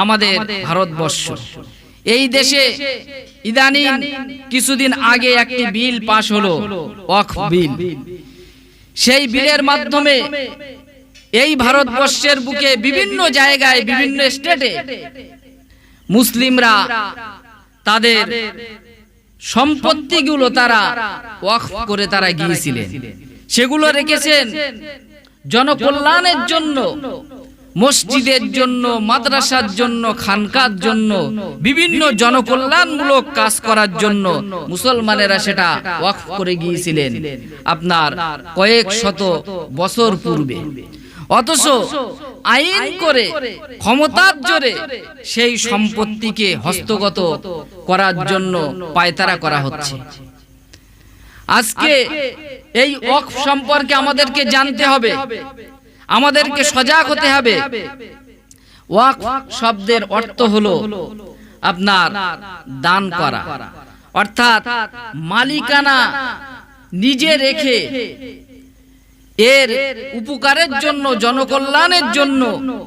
আমাদের ভারতবর্ষ। এই দেশে ইদানিং কিছুদিন আগে একটি বিল পাশ হলো, ওয়াকফ বিল। সেই বিলের মাধ্যমে এই ভারতবর্ষের বুকে বিভিন্ন জায়গায়, বিভিন্ন স্টেটে মুসলিমরা তাদের সম্পত্তিগুলো তারা ওয়াকফ করে তারা গিয়েছিলেন, সেগুলো রেখেছেন জনকল্যাণের জন্য, মসজিদের জন্য, মাদ্রাসার জন্য, খানকার জন্য, বিভিন্ন জনকল্যাণমূলক কাজ করার জন্য মুসলমানেরা সেটা ওয়াকফ করে গিয়েছিলেন আপনার কয়েক শত বছর পূর্বে। অথচ আইন করে, ক্ষমতার জোরে সেই সম্পত্তিকে হস্তগত করার জন্য পায়তারা করা হচ্ছে। আজকে এই ওয়াকফ সম্পর্কে আমাদেরকে জানতে হবে, আমাদেরকে সজাগ হতে হবে। ওয়াকফ শব্দের অর্থ হলো আপনার দান করা, অর্থাৎ মালিকানা নিজে রেখে এর উপকারের জন্য, জনকল্যাণের জন্য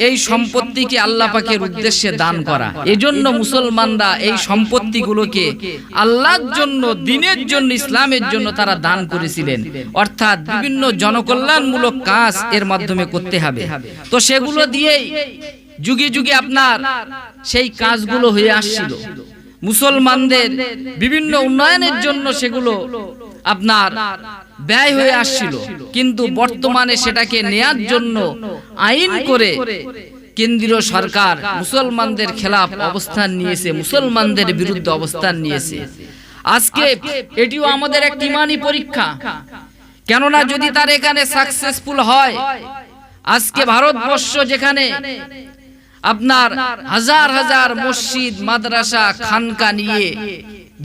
এই সম্পত্তিকে আল্লাহ পাকের উদ্দেশ্যে দান করা। এজন্য মুসলমানরা এই সম্পত্তিগুলোকে আল্লাহর জন্য, দ্বীনের জন্য, ইসলামের জন্য তারা দান করেছিলেন। অর্থাৎ বিভিন্ন জনকল্যাণমূলক কাজ এর মাধ্যমে করতে হবে। তো সেগুলো দিয়েই যুগে যুগে আপনার সেই কাজগুলো হয়ে আসছিল। মুসলমানদের বিভিন্ন উন্নয়নের জন্য সেগুলো আপনার ব্যয় হয়ে আসছিল। কিন্তু বর্তমানে সেটাকে নেয়ার জন্য আইন করে কেন্দ্রীয় সরকার মুসলমানদের খেলাফ অবস্থান নিয়েছে, মুসলমানদের বিরুদ্ধে অবস্থান নিয়েছে। আজকে এটিও আমাদের এক ঈমানি পরীক্ষা। কেননা যদি তার এখানে সাকসেসফুল হয়, আজকে ভারতবর্ষ যেখানে আপনার হাজার হাজার মসজিদ, মাদ্রাসা, খানকা নিয়ে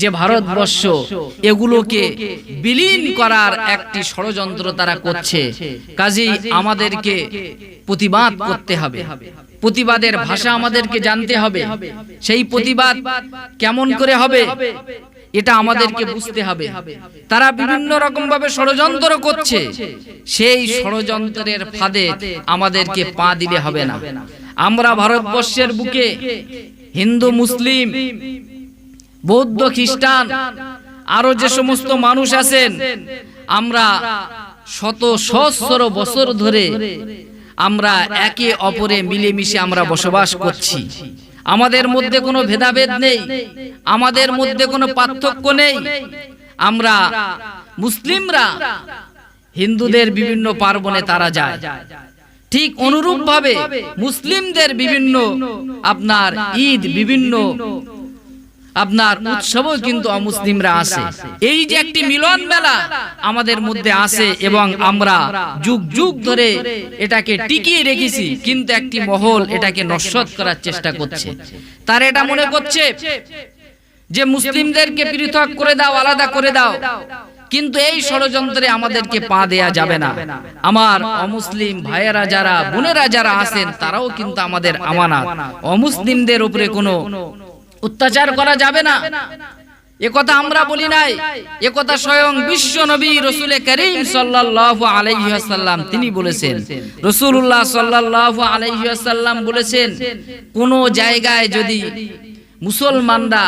যে ভারতবর্ষ, এগুলোকে বিলীন করার একটি ষড়যন্ত্র তারা করছে। কাজেই আমাদেরকে প্রতিবাদ করতে হবে, প্রতিবাদের ভাষা আমাদেরকে জানতে হবে। সেই প্রতিবাদ কেমন করে হবে এটা আমাদেরকে বুঝতে হবে। তারা বিভিন্ন রকম ভাবে ষড়যন্ত্র করছে, সেই ষড়যন্ত্রের ফাঁদে আমাদেরকে পা দিলে হবে না। আমরা ভারতবর্ষের বুকে হিন্দু, মুসলিম, বৌদ্ধ, খ্রিস্টান, আরো যে সমস্ত মানুষ আছেন, আমরা শত সহস্র বছর ধরে আমরা একে অপরে মিলেমিশে আমরা বসবাস করছি। আমাদের মধ্যে কোনো ভেদাভেদ নেই, আমাদের মধ্যে কোনো পার্থক্য নেই। আমরা মুসলিমরা হিন্দুদের বিভিন্ন পার্বণে তারা যায়, ঠিক অনুরূপ ভাবে মুসলিমদের বিভিন্ন আপনার ঈদ, বিভিন্ন আপনার উৎসবও কিন্তু অমুসলিমরা আসে। এই যে একটি মিলন মেলা আমাদের মধ্যে আসে এবং আমরা যুগ যুগ ধরে এটাকে টিকিয়ে রেখেছি, কিন্তু একটি মহল এটাকে নস্যাৎ করার চেষ্টা করছে। তার এটা মনে করছে যে মুসলিমদেরকে পৃথক করে দাও, আলাদা করে দাও, কিন্তু এই ষড়যন্ত্রে আমাদেরকে পা দেয়া যাবে না। আমার অমুসলিম ভাইয়েরা যারা, বোনেরা যারা আছেন, তারাও কিন্তু আমাদের আমানত। অমুসলিমদের উপরে কোনো অত্যাচার করা যাবে না, একথা আমরা বলি নাই, একথা স্বয়ং বিশ্ব নবী রাসূল করিম সাল্লাল্লাহু আলাইহি ওয়াসাল্লাম তিনি বলেছেন। রাসূলুল্লাহ সাল্লাল্লাহু আলাইহি ওয়াসাল্লাম বলেছেন, কোন জায়গায় যদি মুসলমানরা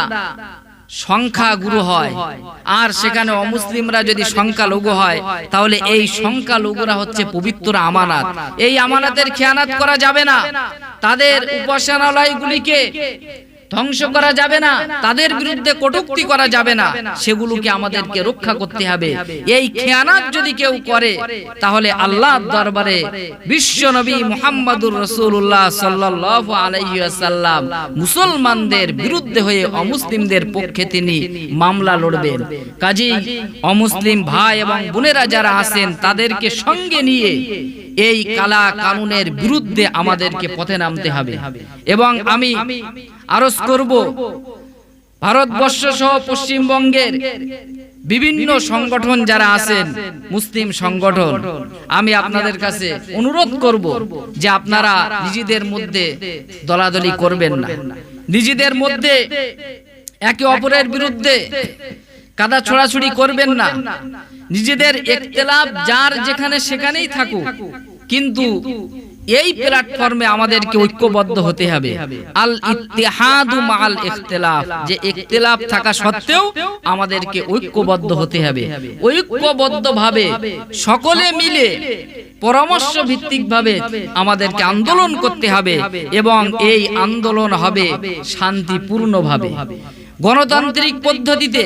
সংখ্যাগুরু হয় আর সেখানে অমুসলিমরা যদি সংখ্যালঘু হয়, তাহলে এই সংখ্যালঘুরা হচ্ছে পবিত্র আমানত। এই আমানতের খেয়ানত করা যাবে না, তাদের উপাসনালয়গুলিকে ধ্বংস করা যাবে না, তাদের বিরুদ্ধে কটূক্তি করা যাবে না, সেগুলোকে আমাদেরকে রক্ষা করতে হবে। এই খেয়ানত যদি কেউ করে, তাহলে আল্লাহর দরবারে বিশ্ব নবী মুহাম্মদুর রাসূলুল্লাহ সাল্লাল্লাহু আলাইহি ওয়াসাল্লাম মুসলমানদের বিরুদ্ধে হয়ে অমুসলিমদের পক্ষে তিনি মামলা লড়বেন। কাজেই অমুসলিম ভাই এবং বোনেরা যারা আছেন, তাদেরকে সঙ্গে নিয়ে এই কালা কানুনের বিরুদ্ধে আমাদেরকে পথে নামতে হবে। এবং আমি আরজ করব, ভারতবর্ষ সহ পশ্চিমবঙ্গের বিভিন্ন সংগঠন যারা আছেন, মুসলিম সংগঠন, আমি আপনাদের কাছে অনুরোধ করব যে আপনারা নিজেদের মধ্যে দলাদলি করবেন না, নিজেদের মধ্যে একে অপরের বিরুদ্ধে কাদা ছোড়াছুড়ি করবেন না। নিজেদের ইখতিলাফ যার যেখানে সেখানেই থাকুক, কিন্তু এই প্ল্যাটফর্মে আমাদেরকে ঐক্যবদ্ধ হতে হবে। আল ইত্তিহাদু মাআল ইখতিলাফ, যে ইখতিলাফ থাকা সত্ত্বেও আমাদেরকে ঐক্যবদ্ধ হতে হবে। ঐক্যবদ্ধভাবে সকলে মিলে পরামর্শ ভিত্তিকভাবে আমাদেরকে আন্দোলন করতে হবে এবং এই আন্দোলন হবে শান্তিপূর্ণভাবে, গণতান্ত্রিক পদ্ধতিতে,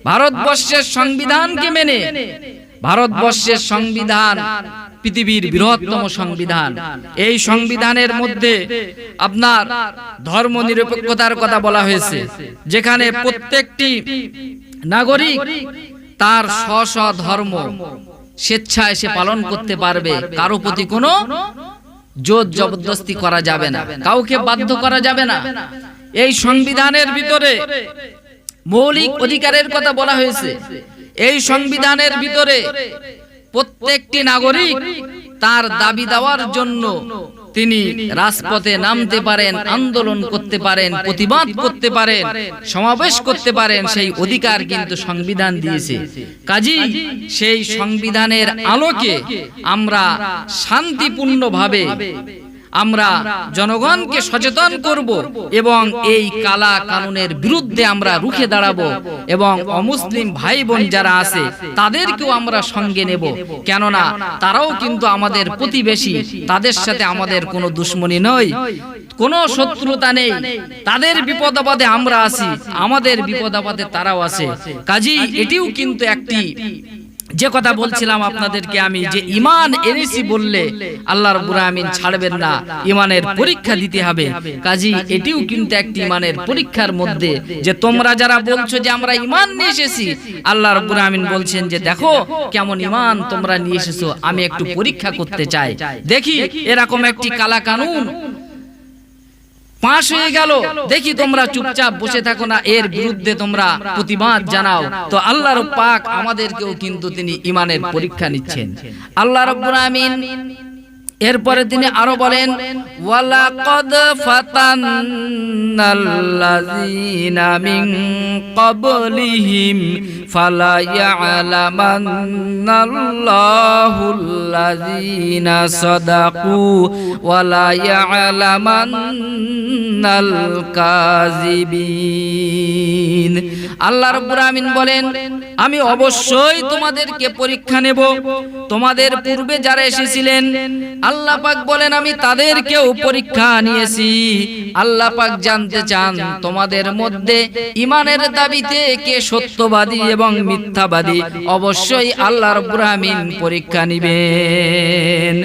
ভারতবর্ষের সংবিধানকে মেনে। ভারতবর্ষের সংবিধান পৃথিবীর বৃহত্তম সংবিধান। এই সংবিধানের মধ্যে আপনার ধর্মনিরপেক্ষতার কথা বলা হয়েছে, যেখানে প্রত্যেকটি নাগরিক তার স্ব স্ব ধর্ম স্বেচ্ছায় সে পালন করতে পারবে। কারো প্রতি কোনো জোর জবরদস্তি করা যাবে না, কাউকে বাধ্য করা যাবে না। এই সংবিধানের ভিতরে মৌলিক অধিকারের কথা বলা হয়েছে। এই সংবিধানের ভিতরে প্রত্যেকটি নাগরিক তার দাবি দেওয়ার জন্য তিনি রাজপথে নামতে পারেন, আন্দোলন করতে পারেন, প্রতিবাদ করতে পারেন, সমাবেশ করতে পারেন। সেই অধিকার কিন্তু সংবিধান দিয়েছে। কাজেই সেই সংবিধানের আলোকে আমরা শান্তিপূর্ণভাবে আমরা জনগণকে সচেতন করব এবং এই কালা কানুনের বিরুদ্ধে আমরা রুখে দাঁড়াবো এবং অমুসলিম ভাই বোন যারা আছে তাদেরকেও আমরা সঙ্গে নেব। কেননা তারাও কিন্তু আমাদের প্রতিবেশী, তাদের সাথে আমাদের কোনো দুশ্মনী নয়, কোনো শত্রুতা নেই। তাদের বিপদ আপদে আমরা আছি, আমাদের বিপদ আপদে তারাও আছে। কাজেই এটিও কিন্তু একটি, যে কথা বলছিলাম আপনাদেরকে আমি, যে ঈমান এনেছি বললে আল্লাহ রাব্বুল আমিন ছাড়বেন না, ঈমানের পরীক্ষা দিতে হবে। কাজেই এটিও কিন্তু একটি ঈমানের পরীক্ষার মধ্যে, যে তোমরা যারা বলছো যে আমরা ঈমান নিয়ে এসেছি, আল্লাহ রাব্বুল আমিন বলছেন যে দেখো কেমন ঈমান তোমরা নিয়ে এসেছো, আমি একটু পরীক্ষা করতে চাই, দেখি এরকম একটি কালা কানুন পাশ হয়ে গেল, দেখি তোমরা চুপচাপ বসে থাকো না, এর বিরুদ্ধে তোমরা প্রতিবাদ জানাও। তো আল্লাহর পাক আমাদেরকেও কিন্তু তিনি ঈমানের পরীক্ষা নিচ্ছেন। আল্লাহ রাব্বুল আমিন এরপরে তিনি আরো বলেন, ওয়ালাকাদ ফাতান্নাল্লাযীনা মিন ক্বাবলিহিম ফালা ইয়ালামান্নাল্লাহুল্লাযীনা সাদাকু ওয়ালা ইয়ালামান্নাল কাযিবিন। আল্লাহ রাব্বুল আমিন বলেন, আমি অবশ্যই তোমাদেরকে পরীক্ষা নেব। তোমাদের পূর্বে যারা এসেছিলেন আল্লাহ পাক বলেন আমি তাদেরকেও পরীক্ষা নিয়েছি। আল্লাহ পাক জানতে চান তোমাদের মধ্যে ঈমানের দাবিতে কে সত্যবাদী এবং মিথ্যাবাদী। অবশ্যই আল্লাহ রাব্বুল আমিন পরীক্ষা নেবেন।